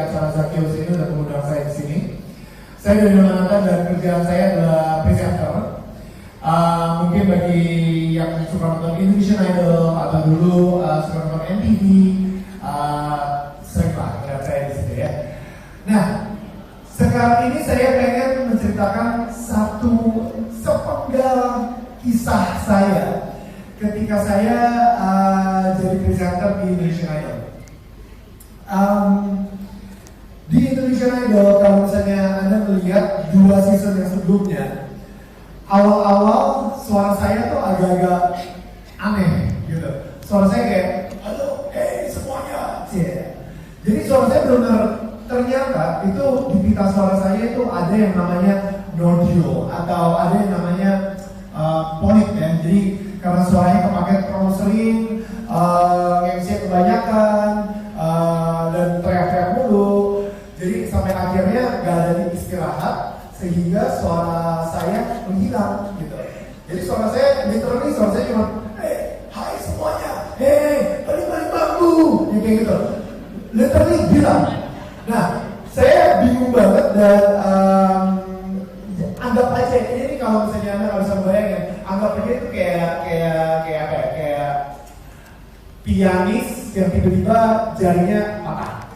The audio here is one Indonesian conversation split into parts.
acara Zakius ini udah mengundang saya di sini. Saya dari Manhattan dan kerjaan saya adalah presenter. Mungkin bagi yang suka nonton Indonesian Idol atau dulu suka nonton MTV, sering lah ngeliat saya di sini ya. Nah, sekarang ini saya pengen menceritakan satu sepenggal kisah saya ketika saya jadi presenter di Indonesian Idol. Di Indonesian Idol, kalau misalnya Anda melihat 2 season yang sebelumnya, awal-awal suara saya tuh agak-agak aneh gitu. Suara saya kayak, halo, hey semuanya, Jadi suara saya benar-benar, ternyata itu di pita suara saya itu ada yang namanya nodule atau ada yang namanya polip ya. Jadi karena suaranya kepake terlalu sering, MC kebanyakan, dan teriak-teriak mulu, jadi sampai akhirnya gak ada istirahat sehingga suara saya menghilang gitu. Jadi suara saya literally cuma hai semuanya, balik bambu, ya kayak gitu, literally bilang. Nah, saya bingung banget dan anggap aja ini kalau misalnya Anda nggak bisa bayangin, anggap aja itu kayak pianis yang tiba-tiba jarinya patah,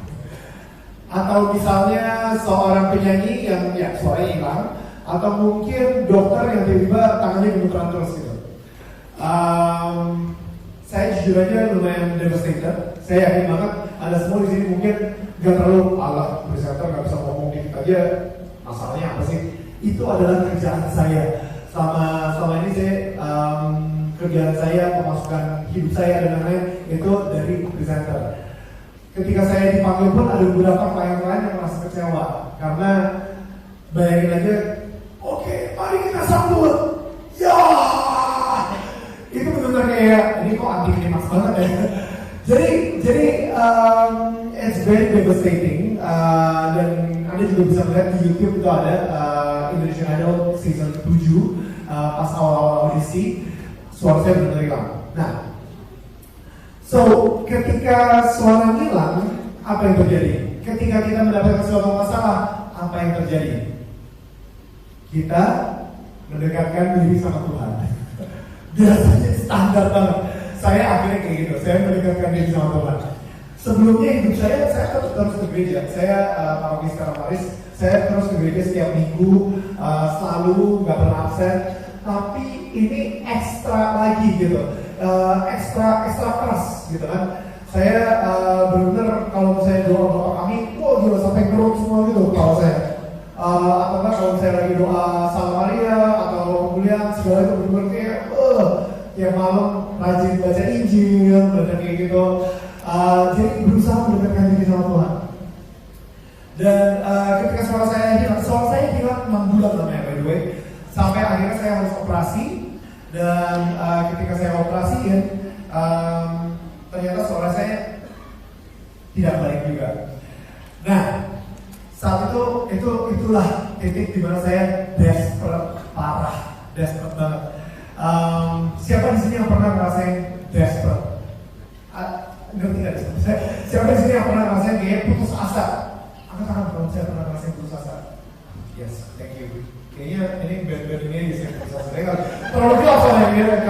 atau misalnya seorang penyanyi yang ya suaranya hilang, atau mungkin dokter yang tiba-tiba tangannya gemeteran terus gitu. Saya jujur aja lumayan devastated. Saya yakin banget Anda semua di sini mungkin gak terlalu alah presenter gak bisa ngomong dikit aja, masalahnya apa sih? Itu adalah kerjaan saya. Selama ini saya kerjaan saya, pemasukan hidup saya dan lain-lain itu dari presenter. Ketika saya dipanggil pun ada beberapa klien-klien yang merasa kecewa karena bayangin aja, oke, mari kita sambut, ya, itu benar-benar kayak ini kok anti klimaks banget ya. Jadi it's very devastating, dan Anda juga bisa melihat di YouTube itu ada Indonesian Idol season 7 pas awal-awal audisi suara saya benar-benar hilang. Nah, so ketika suara hilang, apa yang terjadi? Ketika kita mendapatkan suatu masalah, apa yang terjadi? Kita mendekatkan diri sama Tuhan. Biasanya standar banget. Saya akhirnya kayak gitu, saya mendekatkan diri sama Tuhan. Sebelumnya hidup saya terus ke gereja. Saya paroki sekarang Paris, saya terus ke gereja setiap minggu, selalu gak pernah absen. Tapi ini ekstra lagi gitu, ekstra keras gitu kan. Saya benar-benar kalau saya doa kami, gila sampai kerut semua gitu kalau saya. Atau kan kalau saya lagi doa Salam Maria atau kemuliaan segala itu benar-benar kayak tiap malam rajin baca Injil, baca kayak gitu. Jadi berusaha mendekatkan diri sama Tuhan. Dan ketika suara saya hilang 6 bulan namanya by the way. Sampai akhirnya saya harus operasi, dan ketika saya operasiin, ternyata suara saya tidak balik juga. Nah, saat itulah titik dimana saya desperate banget. Siapa di sini yang pernah ngerasain desperate? Ngerti nggak? Siapa di sini yang pernah ngerasain kayak putus asa? Angkat tangan kalau saya pernah ngerasain putus asa. Yes, thank you. Kayaknya ini band-band ini bisa putus asa. Terlalu jelas soalnya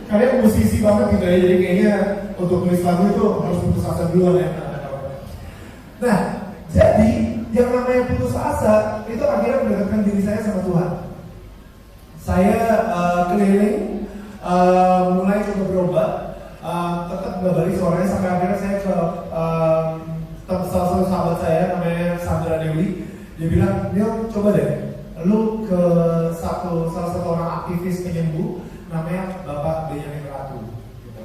kalian musisi banget gitu ya. Jadi kayaknya untuk tulis lagu itu harus putus asa duluan ya. Nah, jadi yang namanya putus asa itu akhirnya mendekatkan diri saya sama Tuhan. Saya keliling, mulai coba berobat, tetap nggak balik suaranya sampai akhirnya saya ke salah satu sahabat saya namanya Sandra Dewi. Dia bilang, Neil coba deh, lu ke salah satu orang aktivis penyembuh namanya Bapak Benyamin Ratu. Gitu.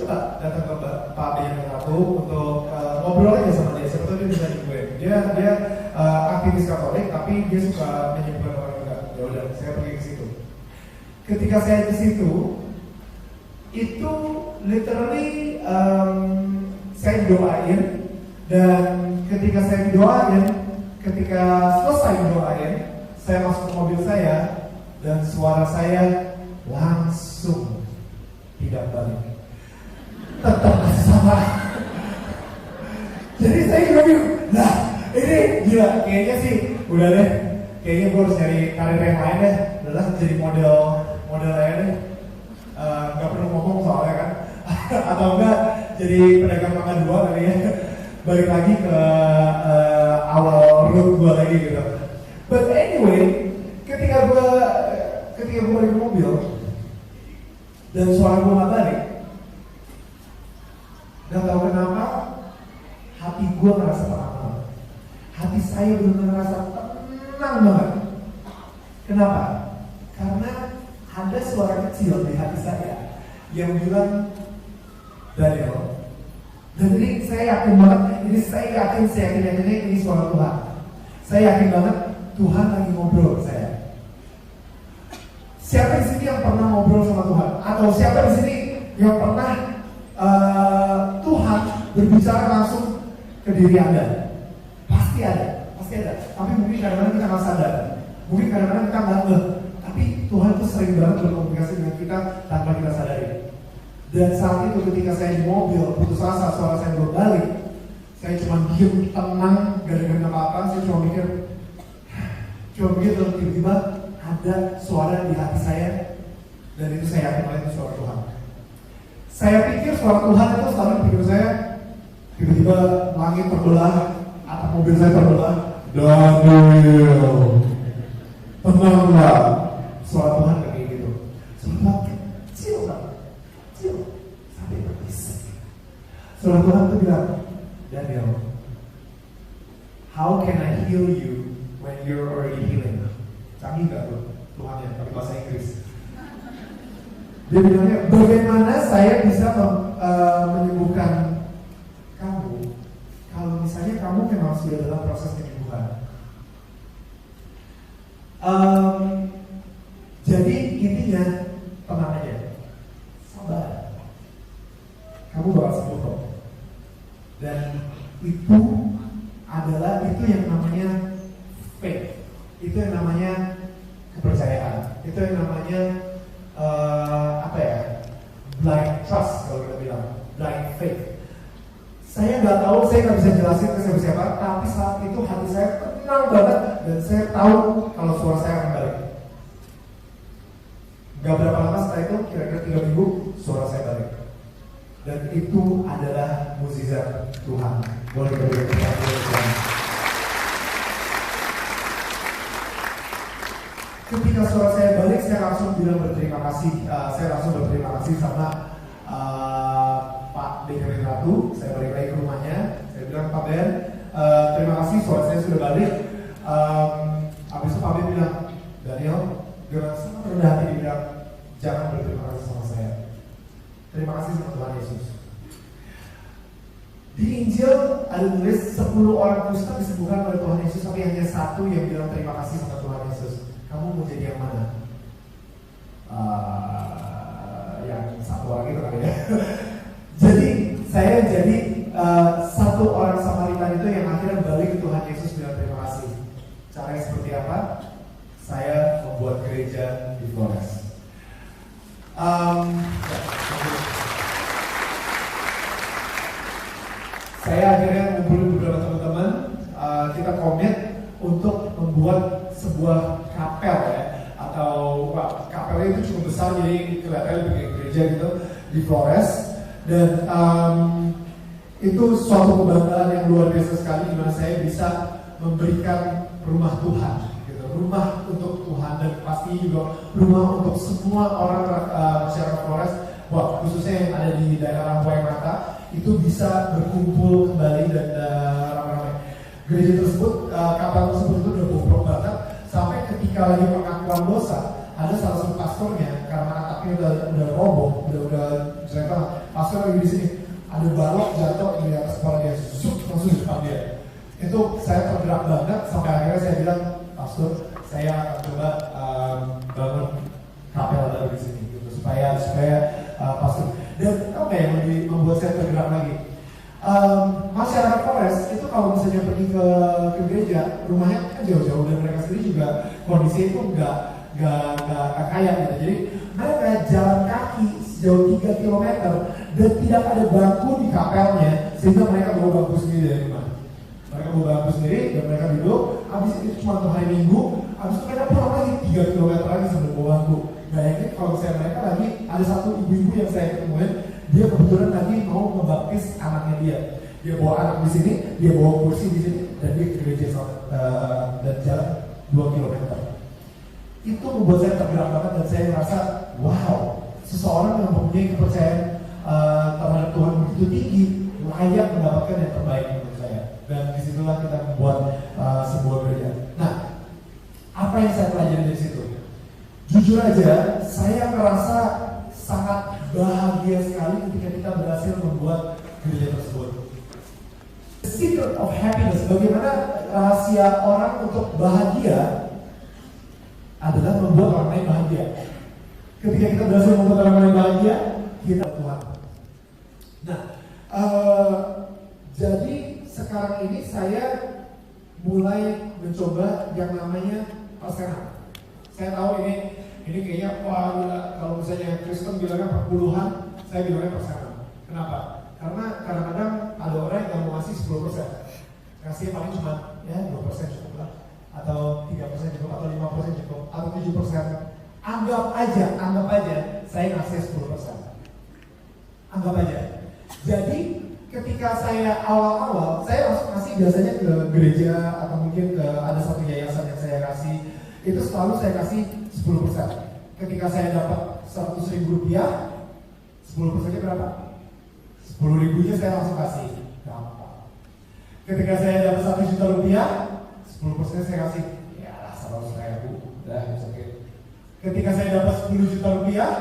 Coba datang ke Pak Benyamin Ratu untuk ngobrol aja sama dia. Sebetulnya dia bisa nyembuhin. Dia aktivis Katolik tapi dia suka menyembuhkan orang juga. Ya udah, saya pergi ke situ. Ketika saya di situ, itu literally saya didoain, dan ketika saya didoain, ketika selesai didoain, saya masuk ke mobil saya dan suara saya langsung tidak balik. Tetap sama. Jadi saya juga bingung, nah ini gila, kayaknya sih udah deh, kayaknya gue harus cari karir yang lain deh, udah jadi model lain deh, nggak perlu ngomong soalnya kan, atau enggak jadi pedagang makan dua kali ya, balik lagi ke awal root gue lagi gitu. But anyway, ketika gue balik ke mobil dan suara gue nggak balik, nggak tahu kenapa hati gue ngerasa tenang. Hati saya benar-benar ngerasa tenang banget. Kenapa? Karena ada suara kecil di hati saya yang bilang, Daniel, dan ini saya yakin banget, saya yakin ini suara Tuhan. Saya yakin banget Tuhan lagi ngobrol ke saya. Siapa di sini yang pernah ngobrol sama Tuhan? Atau siapa di sini yang pernah Tuhan berbicara langsung ke diri Anda? Pasti ada. Tapi mungkin kadang-kadang kita nggak sadar. Mungkin kadang-kadang kita nggak ngeh. Tapi Tuhan itu sering banget berkomunikasi dengan kita tanpa kita sadari. Dan saat itu ketika saya di mobil, putus asa, suara saya belum balik, saya cuma diem, tenang, gak dengerin apa-apa. Saya cuma mikir, tiba-tiba ada suara di hati saya, dan itu saya yakin itu suara Tuhan. Saya pikir suara Tuhan itu selalu pikir saya, tiba-tiba langit terbelah, atap mobil saya terbelah. Daniel, tenanglah. Suara Tuhan kayak gitu. Suara kecil sampai berbisik. Suara Tuhan itu bilang, Daniel, how can I heal you when you're already healing? Canggih gak tuh Tuhannya, pakai bahasa Inggris. Dia bilangnya, bagaimana saya bisa menyembuhkan kamu kalau misalnya kamu memang sudah dalam proses penyembuhan. Jadi intinya tenang aja, sabar. Kamu bakal sembuh kok. Dan itu yang namanya faith. Itu yang namanya kepercayaan. Itu yang namanya blind trust kalau kita bilang, blind faith. Saya nggak tahu, saya nggak bisa jelasin ke siapa-siapa, tapi saat itu hati saya tenang banget dan saya tahu kalau suara saya akan balik. Gak berapa lama setelah itu, kira-kira 3 minggu, suara saya balik. Dan itu adalah mukjizat Tuhan. Boleh beri Tuhan. Ketika suara saya balik, saya langsung bilang berterima kasih. Saya langsung berterima kasih sama Pak Dekan Ratu. Saya balik lagi ke rumahnya. Saya bilang, Pak Ben, terima kasih suara saya sudah balik. Habis itu Pak Ben bilang, Daniel, dengan sangat rendah hati dia bilang, jangan berterima kasih sama saya. Terima kasih sama Tuhan Yesus. Di Injil ada tulis 10 orang kusta disembuhkan oleh Tuhan Yesus, tapi hanya 1 yang bilang terima kasih sama Tuhan Yesus. Kamu mau jadi yang mana? Yang 1 orang itu kali ya. Jadi saya jadi 1 orang Samaritan itu yang akhirnya balik ke Tuhan Yesus bilang terima kasih. Caranya seperti apa? Saya membuat gereja di Flores. Saya akhirnya ngumpulin beberapa teman-teman, kita komit untuk membuat sebuah kapel ya, atau kapelnya itu cukup besar jadi kelihatannya lebih kayak gereja gitu di Flores. Dan itu suatu kebanggaan yang luar biasa sekali dimana saya bisa memberikan rumah Tuhan gitu, rumah untuk Tuhan, dan pasti juga rumah untuk semua orang masyarakat Flores, khususnya yang ada di daerah Waimata, itu bisa berkumpul kembali dan ramai-ramai. Gereja tersebut, kapal tersebut itu udah bobrok banget sampai ketika lagi pengakuan dosa, ada salah satu pastornya karena atapnya udah roboh, udah jelek banget. Pastor lagi di sini, ada balok jatuh di atas kepala dia, langsung di depan dia. Itu saya tergerak banget sampai akhirnya saya bilang, Pastor, saya akan coba bangun kapel baru di sini, gitu, supaya pastor. Dan apa yang membuat saya tergerak lagi? Masyarakat Flores itu kalau misalnya pergi ke gereja, rumahnya kan jauh-jauh, dan mereka sendiri juga kondisi itu nggak kaya gitu. Jadi mereka jalan kaki sejauh 3 kilometer dan tidak ada bangku di kapelnya, sehingga mereka bawa bangku sendiri dari rumah. Mereka bawa bangku sendiri dan mereka duduk. Habis itu cuma untuk hari Minggu, habis itu mereka pulang lagi 3 kilometer lagi sambil bawa bangku. Bayangin kalau saya mereka lagi ada satu ibu-ibu yang saya ketemuin, dia kebetulan lagi mau membaptis anaknya dia. Dia bawa anak di sini, dia bawa kursi di sini, dan dia ke gereja dan jalan 2 kilometer. Itu membuat saya tergerak banget dan saya merasa, wow, seseorang yang mempunyai kepercayaan terhadap Tuhan begitu tinggi, layak mendapatkan yang terbaik menurut saya. Dan disitulah kita membuat sebuah gereja. Nah, apa yang saya pelajari dari situ? Jujur aja, saya merasa sangat bahagia sekali ketika kita berhasil membuat gereja tersebut. The secret of happiness, bagaimana rahasia orang untuk bahagia adalah membuat orang lain bahagia. Ketika kita berhasil membuat orang lain bahagia, kita Tuhan. Nah, jadi sekarang ini saya mulai mencoba yang namanya persenan. Saya tahu ini kayaknya wah gila, kalau misalnya Kristen bilangnya perpuluhan, saya bilangnya persenan. Kenapa? Karena kadang-kadang ada orang yang mau ngasih 10%, ngasih paling cuma ya 2% cukup lah, atau 3% cukup, atau 5% cukup, atau 7%. Anggap aja saya ngasih 10%. Anggap aja. Jadi ketika saya awal-awal, saya langsung ngasih biasanya ke gereja atau mungkin ke ada satu yayasan yang saya kasih, itu selalu saya kasih 10%. Ketika saya dapat 100.000 rupiah, 10%-nya berapa? 10.000-nya saya langsung kasih. Gampang. Ketika saya dapat 1 juta rupiah, 10%-nya saya kasih, ya lah 100.000. Udah, it's okay. Ketika saya dapat 10 juta rupiah,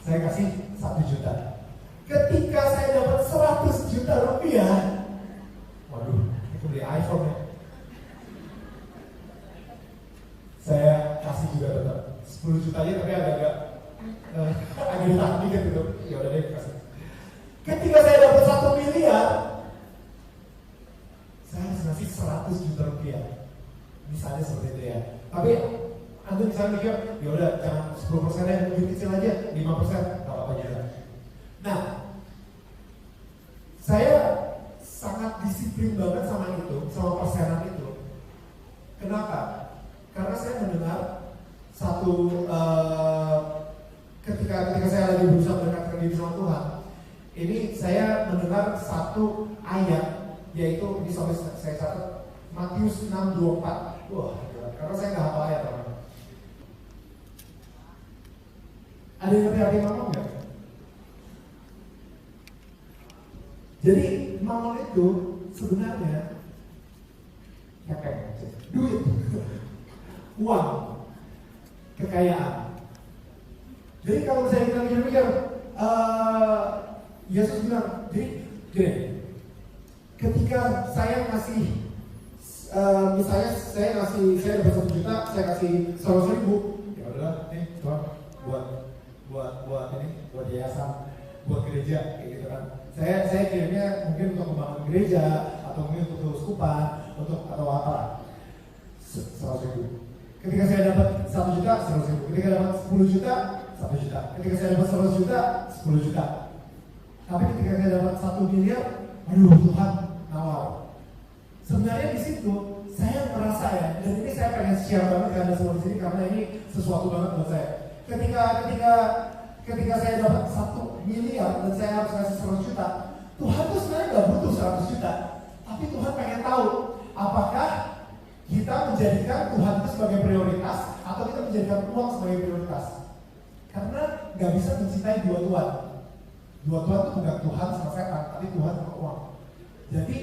saya kasih 1 juta. Ketika saya dapat 100 juta rupiah, waduh, itu beli iPhone ya. Saya kasih juga tetap 10 jutanya, tapi agak ditahan dikit gitu. Ya udah deh, kasih. Ketika saya dapat 1 miliar, saya harus ngasih 100 juta rupiah. Misalnya seperti itu ya. Tapi Anda misalnya mikir, ya udah jangan 10% yang lebih kecil aja, 5%, gak apa-apa juga. Nah, saya sangat disiplin banget sama itu, sama persenan itu. Kenapa? Karena saya mendengar satu ketika saya lagi berusaha mendekatkan diri sama Tuhan, ini saya mendengar satu ayat, yaitu di sampai saya catat Matius 6:24. Wah, karena saya nggak hafal ayat teman. Ada yang ngerti arti mamon nggak? Jadi mamon itu sebenarnya duit, uang, kekayaan. Jadi kalau saya kita mikir-mikir, Yesus bilang, jadi gini, ketika saya ngasih, misalnya saya dapat 1 juta, saya kasih 100.000, ya udahlah, nih Tuhan buat yayasan, buat gereja, kayak gitu kan. Saya kirimnya mungkin untuk membangun gereja, atau mungkin untuk keuskupan, atau apa, 100.000. Ketika saya dapat 1 juta, 100.000. Ketika dapat 10 juta, 1 juta. Ketika saya dapat 100 juta, 10 juta. Tapi ketika saya dapat 1 miliar, aduh Tuhan, nawar. Sebenarnya di situ saya merasa ya, dan ini saya pengen share banget ke Anda semua di sini karena ini sesuatu banget buat saya. Ketika saya dapat 1 miliar dan saya harus kasih 100 juta, Tuhan tuh sebenarnya nggak butuh 100 juta, tapi Tuhan pengen tahu apakah kita menjadikan Tuhan itu sebagai prioritas atau kita menjadikan uang sebagai prioritas. Karena nggak bisa mencintai dua Tuhan. Dua Tuhan itu bukan Tuhan sama setan, tapi Tuhan sama uang. Jadi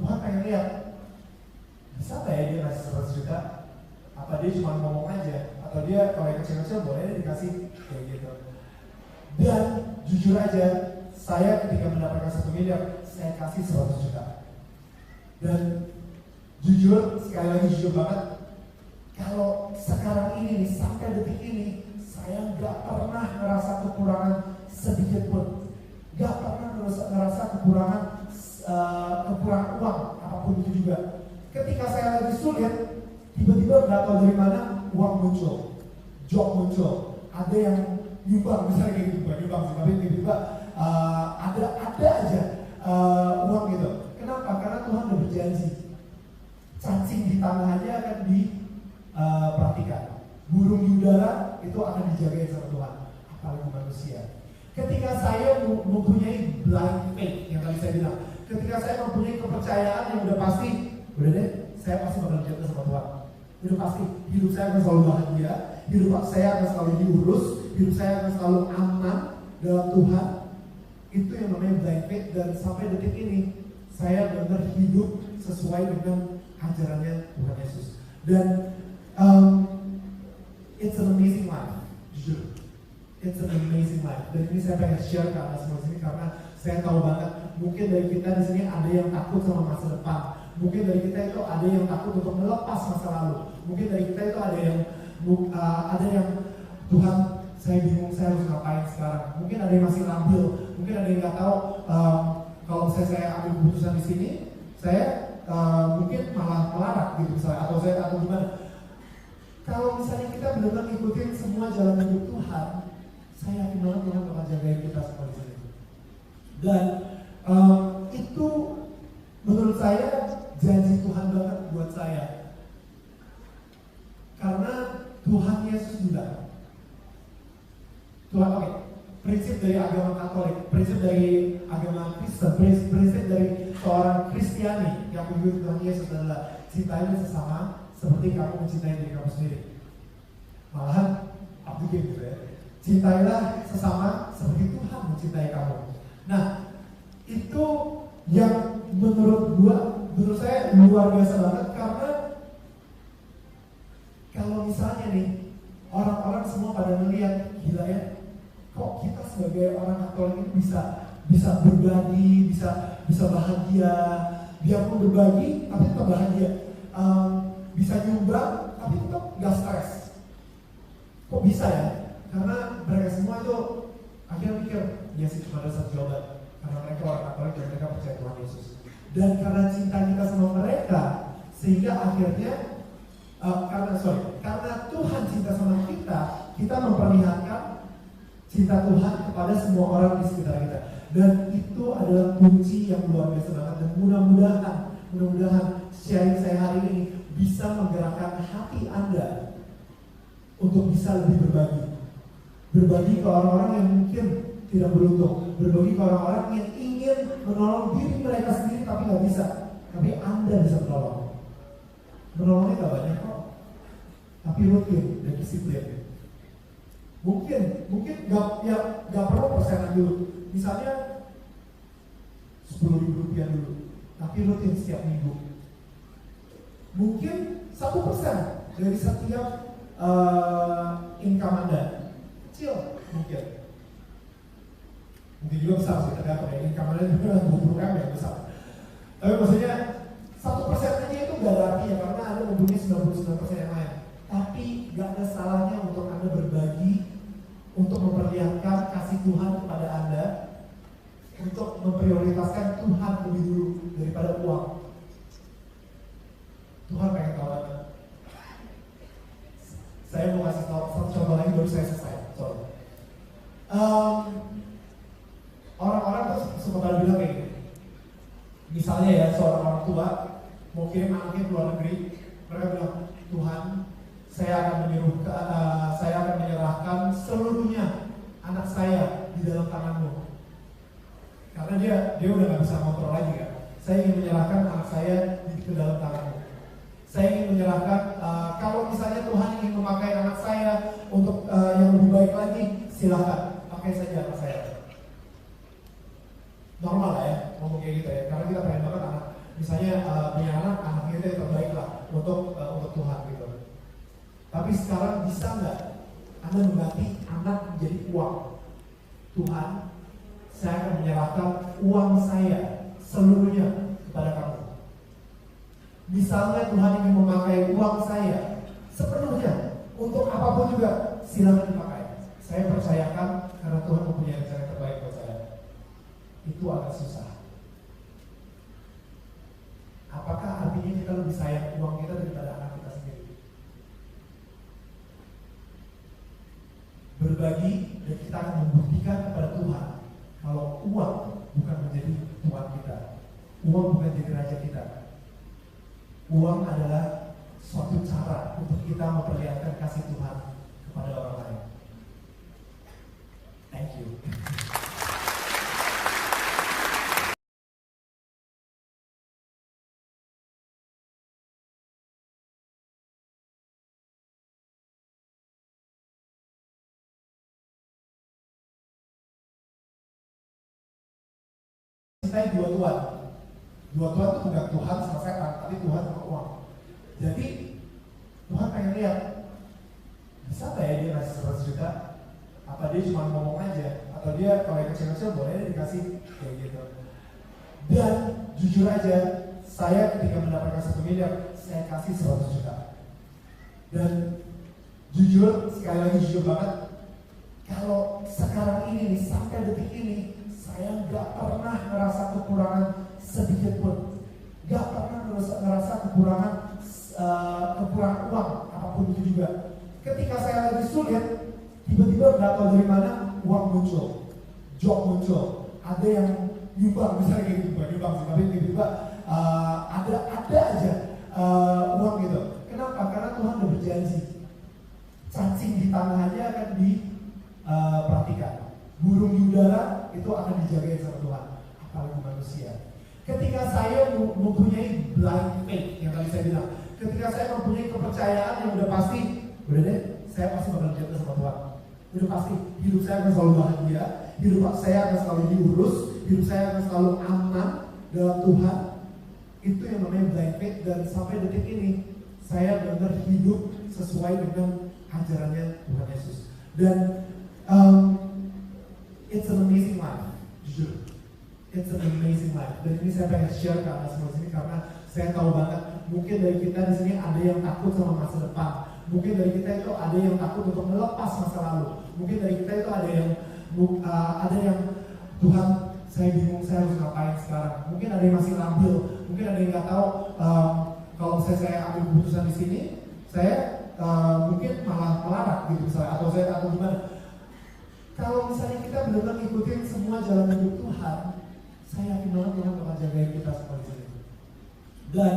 Tuhan pengen lihat, bisa nggak ya dia ngasih 100 juta? Apa dia cuma ngomong aja? Atau dia kalau yang kecil-kecil boleh dikasih kayak gitu. Dan jujur aja, saya ketika mendapatkan 1 miliar, saya kasih 100 juta. Dan jujur, sekali lagi jujur banget, kalau sekarang ini nih, sampai detik ini, saya nggak pernah ngerasa kekurangan sedikit pun. Nggak pernah ngerasa kekurangan uang, apapun itu juga. Ketika saya lagi sulit, tiba-tiba nggak tahu dari mana uang muncul, job muncul, ada yang nyumbang, misalnya kayak gitu, bukan nyumbang sih, tapi tiba-tiba ada aja uang gitu. Kenapa? Karena Tuhan udah berjanji cacing di tanah aja akan diperhatikan, burung di udara itu akan dijagain sama Tuhan, apalagi manusia. Ketika saya mempunyai blind faith yang tadi saya bilang, ketika saya mempunyai kepercayaan yang udah pasti, udah deh, saya pasti bakal jaga sama Tuhan. Udah pasti, hidup saya akan selalu bahagia, hidup saya akan selalu diurus, hidup saya akan selalu aman dalam Tuhan. Itu yang namanya blind faith, dan sampai detik ini saya benar hidup sesuai dengan ajarannya Tuhan Yesus. Dan it's an amazing life, jujur. It's an amazing life. Dan ini saya pengen share ke anda semua sini karena saya tahu banget mungkin dari kita di sini ada yang takut sama masa depan. Mungkin dari kita itu ada yang takut untuk melepas masa lalu. Mungkin dari kita itu ada yang Tuhan, saya bingung saya harus ngapain sekarang. Mungkin ada yang masih labil. Mungkin ada yang nggak tahu kalau saya ambil keputusan di sini, saya mungkin malah melarat gitu misalnya, atau gimana. Kalau misalnya kita benar-benar ngikutin semua jalan hidup Tuhan, saya yakin banget Tuhan bakal jagain kita semua di sini. Dan itu menurut saya janji Tuhan banget buat saya. Karena Tuhan Yesus juga. Tuhan, oke. Prinsip dari agama Katolik, prinsip dari agama Kristen, prinsip dari seorang Kristiani yang mengikuti Tuhan Yesus adalah cintailah sesama seperti kamu mencintai diri kamu sendiri. Malahan, aku gitu ya. Cintailah sesama seperti Tuhan mencintai kamu. Nah, itu yang menurut saya luar biasa banget, karena kalau misalnya nih orang-orang semua pada melihat, gila ya, kok kita sebagai orang Katolik ini bisa berbagi, bisa bahagia, biarpun berbagi tapi tetap bahagia, bisa nyumbang tapi tetap gak stres. Kok bisa ya? Karena mereka semua itu akhirnya mikir, ya sih cuma ada satu jawaban, karena mereka orang Katolik dan mereka percaya Tuhan Yesus. Dan karena cinta kita sama mereka, sehingga akhirnya karena Tuhan cinta sama kita memperlihatkan cinta Tuhan kepada semua orang di sekitar kita. Dan itu adalah kunci yang luar biasa banget. Dan mudah-mudahan sharing saya hari ini bisa menggerakkan hati Anda untuk bisa lebih berbagi. Berbagi ke orang-orang yang mungkin tidak beruntung, berbagi ke orang-orang yang ingin menolong diri mereka sendiri tapi nggak bisa, tapi Anda bisa menolong. Menolongnya nggak banyak kok, tapi rutin dan disiplin. Mungkin nggak perlu persenan dulu, misalnya 10.000 rupiah dulu, tapi rutin setiap minggu. Mungkin 1% dari setiap income Anda, kecil mungkin juga besar sih, tergantung ya, income Anda juga 20 M yang besar. Tapi maksudnya 1% aja itu gak ada artinya, karena Anda mempunyai 99% yang lain. Tapi gak ada salahnya untuk Anda berbagi, untuk memperlihatkan kasih Tuhan kepada Anda, untuk memprioritaskan Tuhan lebih dulu daripada uang. Tuhan pengen tahu Anda. Saya mau kasih tahu satu contoh lagi baru saya selesai. Orang-orang tuh suka pada bilang kayak gini. Misalnya ya, seorang orang tua mau kirim anaknya ke luar negeri, mereka bilang, Tuhan, saya akan menyerahkan seluruhnya anak saya di dalam tangan-Mu. Karena dia udah nggak bisa kontrol lagi kan. Saya ingin menyerahkan anak saya ke dalam tangan-Mu. Saya ingin menyerahkan, kalau misalnya Tuhan ingin memakai anak saya untuk yang lebih baik lagi, silakan pakai saja anak saya. Normal lah ya ngomong kayak gitu ya, karena kita pengen banget anak, misalnya punya anak kita yang terbaik lah untuk Tuhan gitu. Tapi sekarang bisa nggak Anda mengganti anak menjadi uang? Tuhan, saya akan menyerahkan uang saya seluruhnya kepada kamu. Misalnya Tuhan ingin memakai uang saya sepenuhnya untuk apapun juga, silakan dipakai. Saya percayakan karena Tuhan mempunyai rencana yang terbaik buat saya. Itu agak susah. Apakah artinya kita lebih sayang uang kita daripada anak kita sendiri? Berbagi dan kita akan membuktikan kepada Tuhan kalau uang bukan menjadi Tuhan kita, uang bukan jadi raja kita. Uang adalah suatu cara untuk kita memperlihatkan kasih Tuhan kepada orang lain. Thank you. Cintai dua Tuhan. Dua Tuhan itu bukan Tuhan sama setan, tapi Tuhan sama uang. Jadi Tuhan pengen lihat, bisa nggak ya dia ngasih 100 juta? Apa dia cuma ngomong aja? Atau dia kalau yang kecil-kecil boleh dikasih kayak gitu. Dan jujur aja, saya ketika mendapatkan 1 miliar, saya kasih 100 juta. Dan jujur, sekali lagi jujur banget, kalau sekarang ini nih, sampai detik ini, saya nggak pernah ngerasa kekurangan sedikit pun. Nggak pernah ngerasa kekurangan uang, apapun itu juga. Ketika saya lagi sulit, tiba-tiba nggak tahu dari mana uang muncul, job muncul, ada yang nyumbang, misalnya kayak gitu, bukan nyumbang sih, tapi tiba-tiba ada aja uang gitu. Kenapa? Karena Tuhan udah berjanji, cacing di tanah aja akan diperhatikan, burung di udara itu akan dijagain sama Tuhan, apalagi manusia. Ketika saya mempunyai blind faith yang tadi saya bilang, ketika saya mempunyai kepercayaan yang udah pasti, udah deh, saya pasti bakal jatuh sama Tuhan. Udah pasti, hidup saya akan selalu bahagia, hidup saya akan selalu diurus, hidup saya akan selalu aman dalam Tuhan. Itu yang namanya blind faith, dan sampai detik ini saya benar hidup sesuai dengan ajarannya Tuhan Yesus. Dan it's an amazing life, jujur. It's an amazing life. Dan ini saya pengen share ke anda semua sini karena saya tahu banget mungkin dari kita di sini ada yang takut sama masa depan. Mungkin dari kita itu ada yang takut untuk melepas masa lalu. Mungkin dari kita itu ada yang Tuhan, saya bingung saya harus ngapain sekarang. Mungkin ada yang masih labil. Mungkin ada yang nggak tahu kalau saya ambil keputusan di sini, saya mungkin malah melarat gitu misalnya, atau gimana. Kalau misalnya kita benar-benar ngikutin semua jalan hidup Tuhan, saya yakin banget Tuhan bakal jagain kita semua di sini. Dan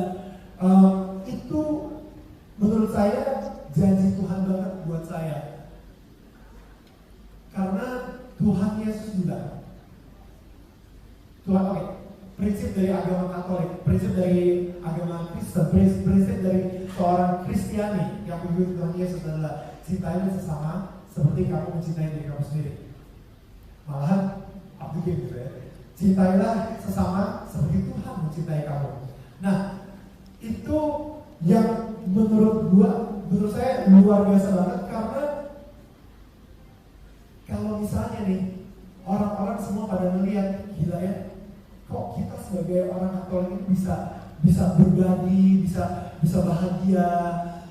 itu menurut saya janji Tuhan banget buat saya. Karena Tuhan Yesus bilang, Tuhan, oke, prinsip dari agama Katolik, prinsip dari agama Kristen, prinsip dari seorang Kristiani yang mengikuti Tuhan Yesus adalah cintailah sesama seperti kamu mencintai diri kamu sendiri. Malahan, aku gitu ya. Cintailah sesama seperti Tuhan mencintai kamu. Nah, itu yang menurut saya luar biasa banget, karena kalau misalnya nih orang-orang semua pada melihat, gila ya, kok kita sebagai orang Katolik ini bisa berbagi, bisa bahagia,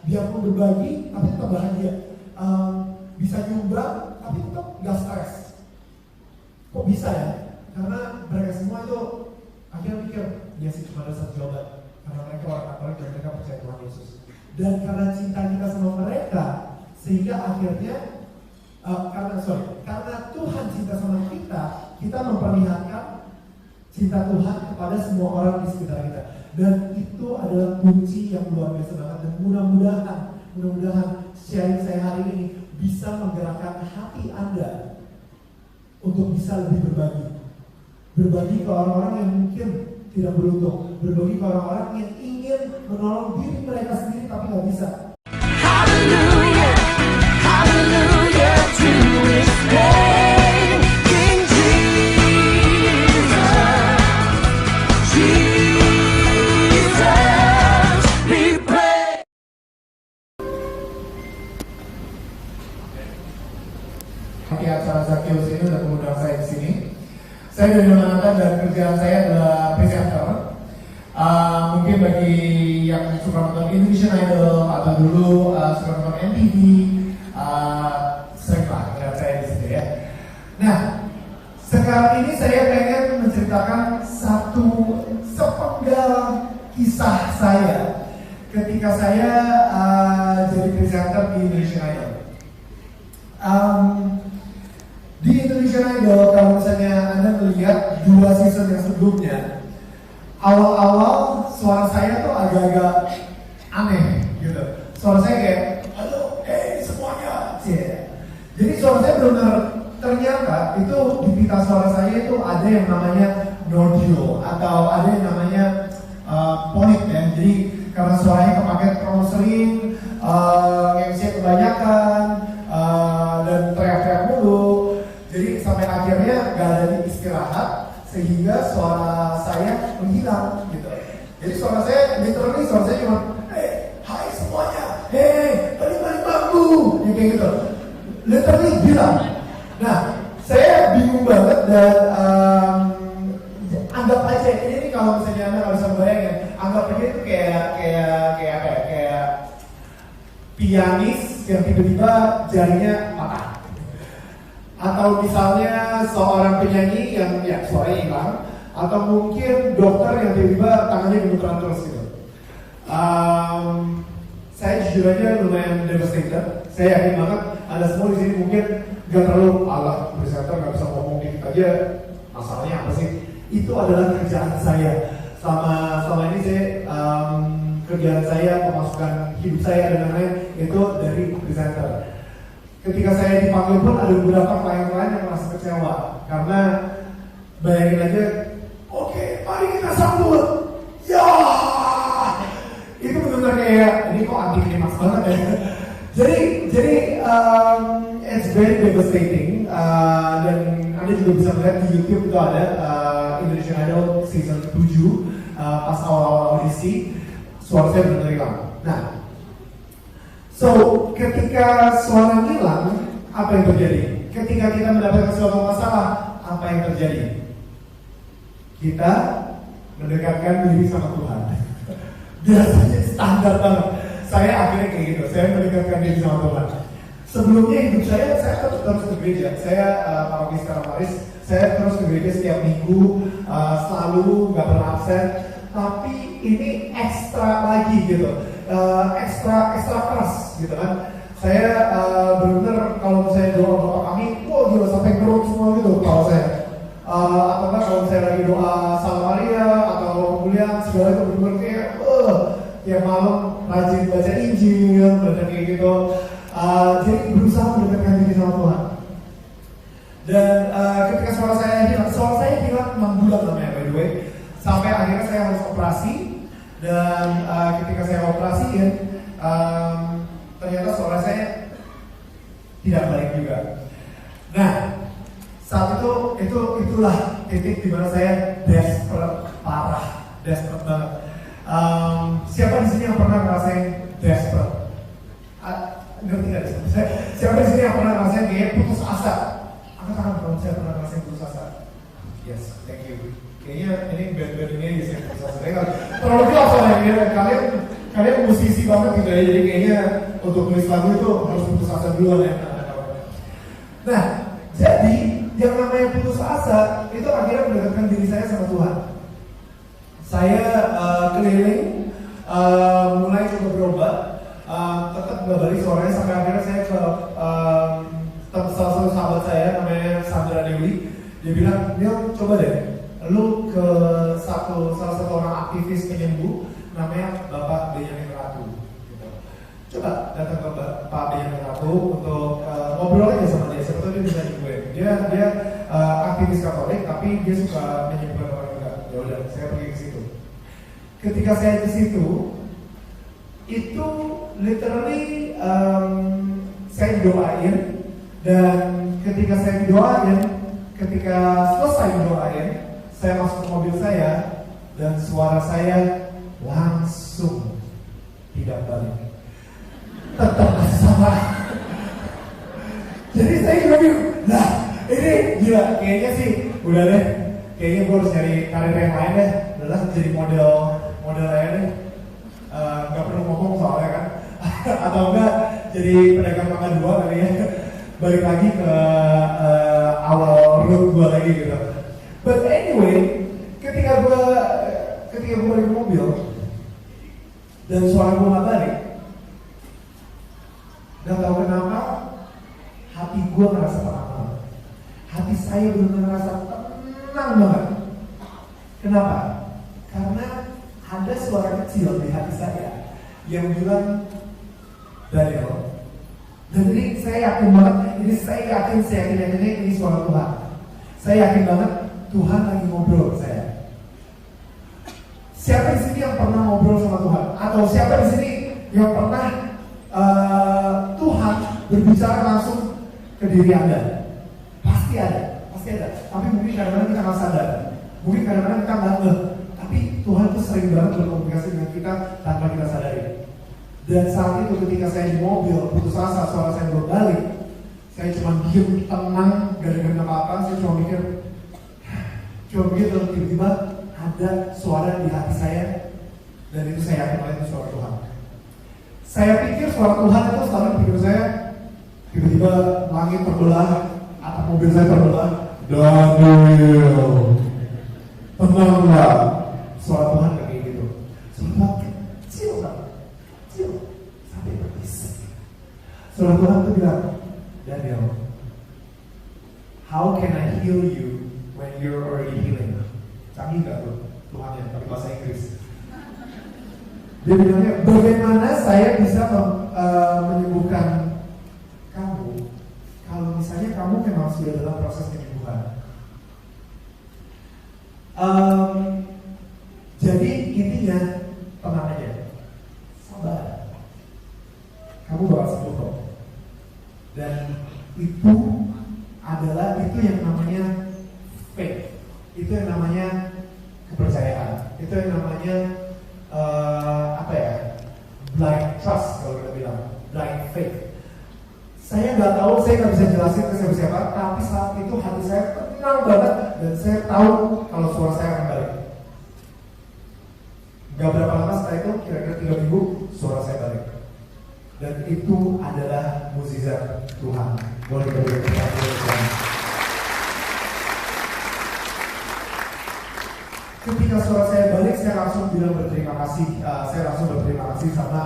biarpun berbagi tapi tetap bahagia, bisa nyumbang tapi tetap gak stres. Kok bisa ya? Karena mereka semua itu akhirnya mikir, ya sih cuma ada satu jawaban, karena mereka orang Katolik dan mereka percaya Tuhan Yesus. Dan karena cinta kita sama mereka, sehingga akhirnya karena Tuhan cinta sama kita memperlihatkan cinta Tuhan kepada semua orang di sekitar kita. Dan itu adalah kunci yang luar biasa banget. Dan mudah-mudahan sharing saya hari ini bisa menggerakkan hati Anda untuk bisa lebih berbagi ke orang-orang yang mungkin tidak beruntung, berbagi ke orang-orang yang ingin menolong diri mereka sendiri tapi nggak bisa. Hallelujah, hallelujah to His name, King Jesus, Jesus, we pray. Oke, acara Zakheus ini udah mengundang saya di sini. Saya dari Manhattan dan kerjaan saya adalah presenter. Mungkin bagi yang suka nonton Indonesian Idol atau dulu suka nonton MTV, sering lah kerjaan saya di sini ya. Nah, sekarang ini saya pengen menceritakan satu sepenggal kisah saya ketika saya jadi presenter di Indonesian Idol. Indonesian Idol, kalau misalnya Anda melihat 2 season yang sebelumnya, awal-awal suara saya tuh agak-agak aneh gitu. Suara saya kayak, halo, semuanya. Jadi suara saya benar-benar, ternyata itu di pita suara saya itu ada yang namanya nodule atau ada yang namanya polip ya. Jadi karena suaranya kepake terlalu sering, MC kebanyakan, dan teriak-teriak mulu, jadi sampai akhirnya gak ada istirahat sehingga suara saya menghilang gitu. Jadi suara saya literally cuma hai semuanya, balik bangku, ya kayak gitu, literally bilang. Nah, saya bingung banget dan anggap aja ini kalau misalnya Anda nggak bisa bayangin, anggap aja itu kayak pianis yang tiba-tiba jarinya patah, atau misalnya seorang penyanyi yang ya suaranya hilang, atau mungkin dokter yang tiba-tiba tangannya gemeteran terus gitu. Saya jujur aja lumayan devastated. Saya yakin banget Anda semua di sini mungkin gak terlalu presenter gak bisa ngomong dikit aja, masalahnya apa sih? Itu adalah kerjaan saya. Selama ini saya kerjaan saya, pemasukan hidup saya dan lain-lain itu dari presenter. Ketika saya dipanggil pun ada beberapa klien-klien yang merasa kecewa karena bayangin aja, oke, mari kita sambut. Ya, itu benar-benar kayak ini kok anti klimaks banget ya. Jadi it's very devastating, dan Anda juga bisa melihat di YouTube itu ada Indonesian Idol season 7 pas awal-awal audisi suara saya benar-benar hilang. Nah, so ketika suara hilang, apa yang terjadi? Ketika kita mendapatkan suatu masalah, apa yang terjadi? Kita mendekatkan diri sama Tuhan. Biasanya standar banget. Saya akhirnya kayak gitu, saya mendekatkan diri sama Tuhan. Sebelumnya hidup saya terus ke gereja. Saya paroki sekarang Paris, saya terus ke gereja setiap minggu, selalu gak pernah absen. Tapi ini ekstra lagi gitu, ekstra keras gitu kan. Saya benar-benar kalau misalnya doa Bapak kami, gila sampai gerut semua gitu kalau saya. Atau kan kalau saya lagi doa Salam Maria atau kemuliaan segala itu benar-benar kayak tiap malam rajin baca Injil, baca kayak gitu. Jadi berusaha mendekatkan diri sama Tuhan. Dan ketika suara saya hilang 6 bulan namanya by the way. Sampai akhirnya saya harus operasi. Dan ketika saya operasiin, ternyata suara saya tidak balik juga. Nah, saat itulah titik dimana saya desperate banget. Siapa di sini yang pernah ngerasain desperate? Ngerti nggak? Siapa di sini yang pernah ngerasain kayak putus asa? Angkat tangan kalau saya pernah ngerasain putus asa. Yes, thank you. Kayaknya ini band-band ini bisa putus asa. Terlalu jelas soalnya kalian musisi banget gitu ya. Jadi kayaknya untuk nulis lagu itu harus putus asa duluan ya. Nah, jadi yang namanya putus asa itu akhirnya mendekatkan diri saya sama Tuhan. Saya keliling, mulai coba berobat, tetap nggak balik suaranya sampai akhirnya saya ke salah satu sahabat saya namanya Sandra Dewi. Dia bilang, Neil coba deh, lu ke salah satu orang aktivis penyembuh namanya Bapak Benyamin Ratu. Gitu. Coba datang ke Pak Benyamin Ratu untuk ngobrol aja sama dia. Sebetulnya dia bisa nyembuhin. Dia aktivis Katolik tapi dia suka menyembuhkan orang juga. Ya udah, saya pergi ke situ. Ketika saya ke situ, itu literally saya didoain, dan ketika saya didoain, ketika selesai didoain, saya masuk ke mobil saya dan suara saya langsung tidak balik, tetap sama. Jadi saya bilang, nah ini gila, kayaknya sih udah deh, kayaknya gue harus cari karir yang lain deh, udah jadi model aja deh, nggak perlu ngomong soalnya kan, atau enggak jadi pedagang makan dua kali ya, balik lagi ke awal root gue lagi gitu. But anyway, ketika gue balik ke mobil dan suara gue nggak balik, nggak tahu kenapa hati gue ngerasa tenang. Hati saya Kenapa? Karena ada suara kecil di hati saya yang bilang, Daniel, dan ini saya yakin banget, saya yakin ini suara Tuhan. Saya yakin banget Tuhan lagi ngobrol sama saya. Siapa di sini yang pernah ngobrol sama Tuhan? Atau siapa di sini yang pernah Tuhan berbicara langsung ke diri Anda? Pasti ada. Tapi mungkin kadang-kadang kita nggak sadar. Mungkin kadang-kadang kita nggak ngeh. Tapi Tuhan tuh sering banget berkomunikasi dengan kita tanpa kita sadari. Dan saat itu ketika saya di mobil, putus asa, suara saya berbalik. Saya cuma diem, tenang, gak ada apa-apa. Saya cuma mikir, tiba-tiba ada suara di hati saya. Dan itu saya yakin bahwa itu suara Tuhan. Saya pikir suara Tuhan itu selalu pikir saya, tiba-tiba langit terbelah, atap mobil saya terbelah. Daniel, tenanglah. Suara Tuhan kayak gitu. Suara kecil sampai berbisik. Suara Tuhan itu bilang, Daniel, how can I heal you when you're already healing? Canggih gak tuh Tuhannya, tapi bahasa Inggris. Dia bilangnya, bagaimana saya bisa menyembuhkan kamu kalau misalnya kamu memang sudah dalam proses penyembuhan. Jadi intinya tenang aja, sabar. Kamu bakal sembuh kok. Dan itu yang namanya faith. Itu yang namanya kepercayaan. Itu yang namanya blind trust kalau kita bilang, blind faith. Saya nggak tahu, saya nggak bisa jelasin ke siapa-siapa, tapi saat itu hati saya tenang banget dan saya tahu kalau suara saya akan balik. Gak berapa lama setelah itu, kira-kira 3 minggu, suara saya balik. Dan itu adalah mukjizat Tuhan. Boleh kita berikan Tuhan. Ketika suara saya balik, saya langsung bilang berterima kasih. Saya langsung berterima kasih sama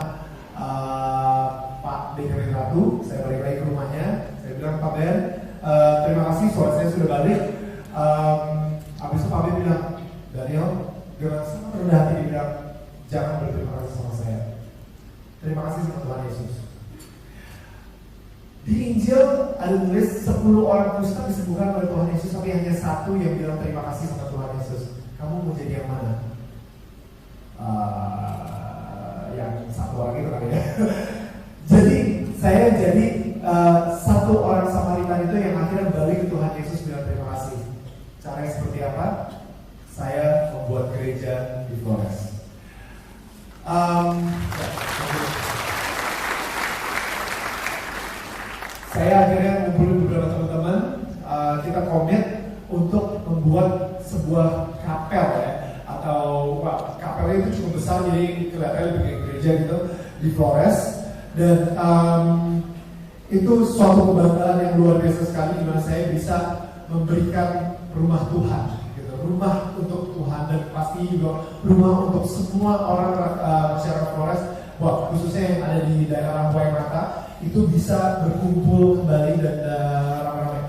Pak Benjamin Ratu. Saya balik lagi ke rumahnya. Saya bilang, Pak Ben, terima kasih, suara saya sudah balik. Habis itu Pak Ben bilang, Daniel, dengan sangat rendah hati dia bilang, jangan berterima kasih sama saya. Terima kasih sama Tuhan Yesus. Di Injil ada tulis 10 orang kusta disembuhkan oleh Tuhan Yesus, tapi hanya 1 yang bilang terima kasih sama Tuhan Yesus. Kamu mau jadi yang mana? Yang 1 orang itu kali ya. Jadi saya jadi 1 orang Samaritan itu yang akhirnya balik ke Tuhan Yesus bilang terima kasih. Caranya seperti apa? Saya membuat gereja di Flores. Saya akhirnya ngumpulin beberapa teman-teman, kita komit untuk membuat sebuah kapel ya, atau kapelnya itu cukup besar jadi kelihatannya lebih kayak gereja gitu di Flores. Dan itu suatu kebanggaan yang luar biasa sekali di mana saya bisa memberikan rumah Tuhan, gitu, rumah untuk Tuhan dan pasti juga rumah untuk semua orang masyarakat Flores, khususnya yang ada di daerah Lampuai Mata, itu bisa berkumpul kembali dan ramai-ramai.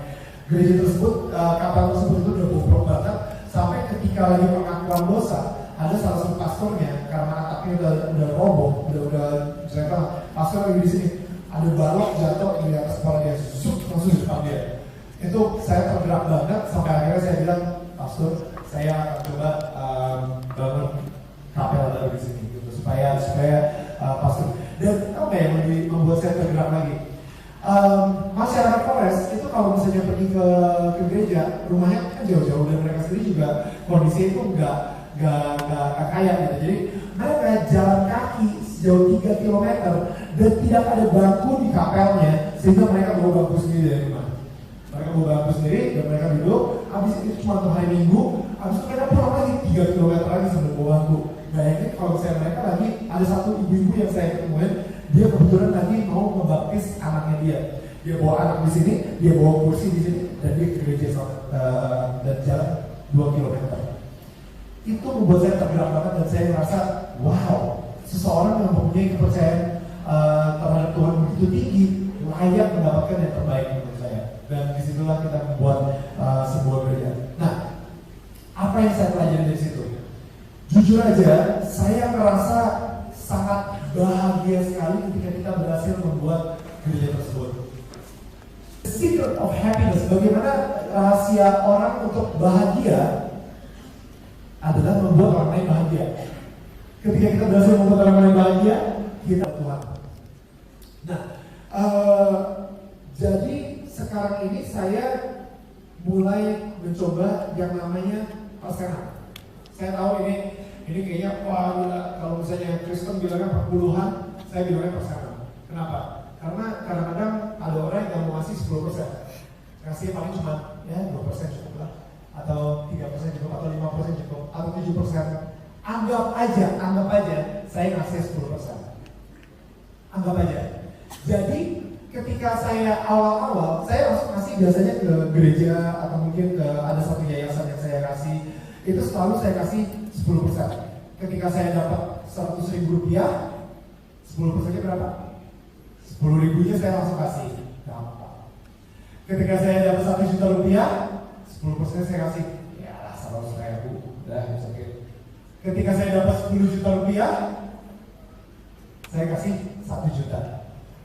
Gereja tersebut, kapal tersebut itu udah bobrok banget sampai ketika lagi pengakuan dosa, ada salah satu pastornya karena atapnya udah roboh, udah jelek banget. Pastor lagi di sini, ada balok jatuh di atas kepala dia, langsung di depan dia. Itu saya tergerak banget sampai akhirnya saya bilang, Pastor, saya akan coba bangun kapel baru di sini, gitu, supaya pastor. Dan apa yang membuat saya tergerak lagi? Masyarakat Flores itu kalau misalnya pergi ke gereja, rumahnya kan jauh-jauh dan mereka sendiri juga kondisi itu nggak kaya gitu. Jadi mereka jalan kaki sejauh 3 km dan tidak ada bangku di kapelnya, sehingga mereka bawa bangku sendiri dari rumah. Mereka bawa bangku sendiri dan mereka duduk. Habis itu cuma untuk hari Minggu, habis itu mereka pulang lagi 3 km lagi sambil bawa bangku. Bayangin kalau misalnya mereka lagi ada satu ibu-ibu yang saya ketemuin, dia kebetulan lagi mau membaptis anaknya dia. Dia bawa anak di sini, dia bawa kursi di sini, dan dia ke gereja dan jalan 2 km. Itu membuat saya tergerak banget dan saya merasa, wow, seseorang yang mempunyai kepercayaan terhadap Tuhan begitu tinggi, layak mendapatkan yang terbaik menurut saya. Dan disitulah kita membuat sebuah gereja. Nah, apa yang saya pelajari dari situ? jujur aja, saya merasa sangat bahagia sekali ketika kita berhasil membuat gereja tersebut. The secret of happiness, bagaimana rahasia orang untuk bahagia adalah membuat orang lain bahagia. Ketika kita berhasil membuat orang lain bahagia, kita Tuhan. Nah, jadi sekarang ini saya mulai mencoba yang namanya persenan. Saya tahu ini kayaknya wah gila, kalau misalnya Kristen bilangnya perpuluhan, saya bilangnya persenan. Kenapa? Karena kadang-kadang ada orang yang mau ngasih 10%, ngasih paling cuma ya 2% cukup lah, atau 3% cukup, atau 5% cukup, atau 7%. Anggap aja saya ngasih 10%. Anggap aja. Jadi ketika saya awal-awal, saya langsung ngasih biasanya ke gereja atau mungkin ke ada satu yayasan yang saya kasih, itu selalu saya kasih 10%. Ketika saya dapat 100.000 rupiah, 10%-nya berapa? 10.000-nya saya langsung kasih. Gampang. Ketika saya dapat 1 juta rupiah, 10%-nya saya kasih, ya lah 100.000, udah oke. Ketika saya dapat 10 juta rupiah, saya kasih 1 juta.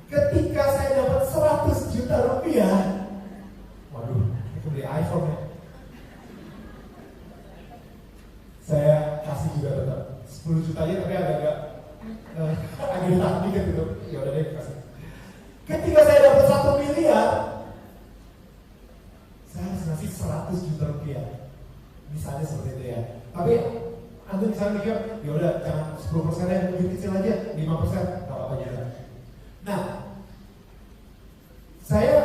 Ketika saya dapat 100 juta rupiah, waduh, itu beli iPhone ya. Saya kasih juga tetap 10 jutanya, tapi agak ditahan dikit gitu. Ya udah deh, kasih. Ketika saya dapat 1 miliar, saya harus ngasih 100 juta rupiah. Misalnya seperti itu ya. Tapi Anda misalnya mikir, ya udah jangan 10% yang lebih kecil aja, 5%, gak apa-apa juga. Nah, saya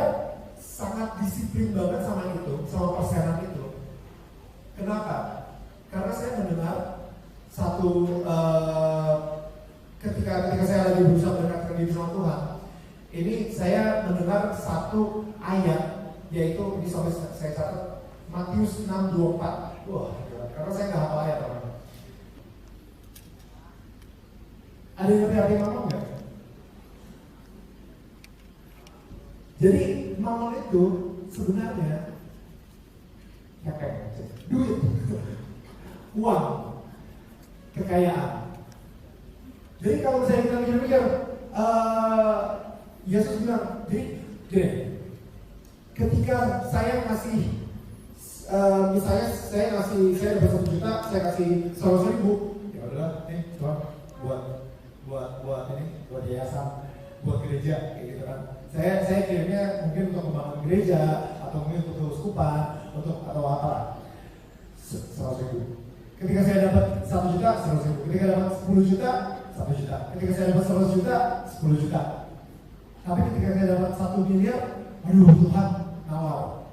sangat disiplin banget sama itu, sama persenan itu. Kenapa? Karena saya mendengar satu ketika saya lagi berusaha mendekatkan diri sama Tuhan, ini saya mendengar satu ayat, yaitu di saya catat Matius 6:24. Wah, karena saya nggak hafal ayat orang. Ada yang ngerti arti mamon nggak? Jadi mamon itu sebenarnya duit, uang, kekayaan. Jadi kalau misalnya kita mikir-mikir, Yesus bilang, jadi gini, ketika saya kasih, misalnya saya dapat 1 juta, saya kasih 100.000, ya udah, nih Tuhan, buat yayasan, buat gereja, kayak gitu kan. Saya kirimnya mungkin untuk membangun gereja, atau mungkin untuk keuskupan, atau apa, 100.000. Ketika saya dapat 1 juta, 100.000. Ketika dapat 10 juta, 1 juta. Ketika saya dapat 100 juta, 10 juta. Tapi ketika saya dapat 1 miliar, aduh Tuhan, nawar.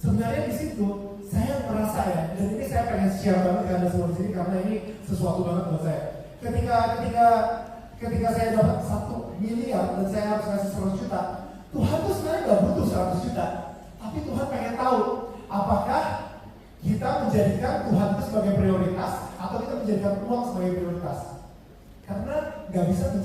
Sebenarnya di situ saya merasa ya, dan ini saya pengen share banget ke Anda semua di sini karena ini sesuatu banget buat saya. Ketika saya dapat 1 miliar dan saya harus kasih 100 juta, Tuhan tuh sebenarnya nggak butuh 100 juta, tapi Tuhan pengen tahu apakah kita menjadikan Tuhan itu sebagai prioritas atau kita menjadikan uang sebagai prioritas. Karena nggak bisa